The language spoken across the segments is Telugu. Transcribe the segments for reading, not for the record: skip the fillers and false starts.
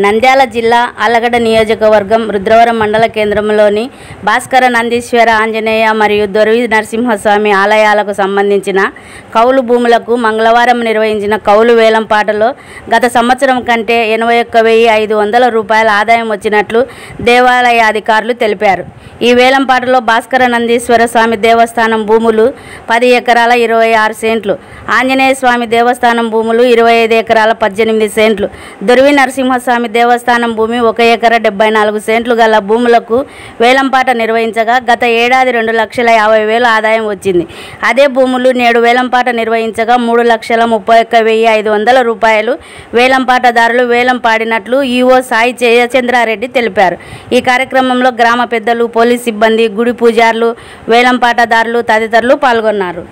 నంద్యాల జిల్లా ఆళ్లగడ్డ నియోజకవర్గం రుద్రవరం మండల కేంద్రంలోని భాస్కర నందీశ్వర ఆంజనేయ మరియు దొరవి నరసింహస్వామి ఆలయాలకు సంబంధించిన కౌలు భూములకు మంగళవారం నిర్వహించిన కౌలు వేలంపాటలో గత సంవత్సరం కంటే 81,500 రూపాయల ఆదాయం వచ్చినట్లు దేవాలయ అధికారులు తెలిపారు. ఈ వేలంపాటలో భాస్కర నందీశ్వర స్వామి దేవస్థానం భూములు 10 ఎకరాల 26 సెంట్లు, ఆంజనేయ స్వామి దేవస్థానం భూములు 25 ఎకరాల 18 సెంట్లు, దొరవి నరసింహస్వామి దేవస్థానం భూమి 1 ఎకరా 74 సెంట్లు గల భూములకు వేలంపాట నిర్వహించగా గత ఏడాది 2,50,000 ఆదాయం వచ్చింది. అదే భూములు నేడు వేలంపాట నిర్వహించగా 3,31,500 రూపాయలు వేలంపాటదారులు వేలం పాడినట్లు ఈఓ సాయి జయచంద్రారెడ్డి తెలిపారు. ఈ కార్యక్రమంలో గ్రామ పెద్దలు, పోలీస్ సిబ్బంది, గుడి పూజారులు, వేలంపాటదారులు తదితరులు పాల్గొన్నారు.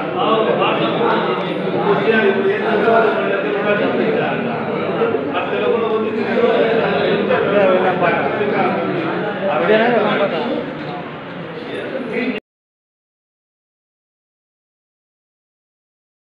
Gracias.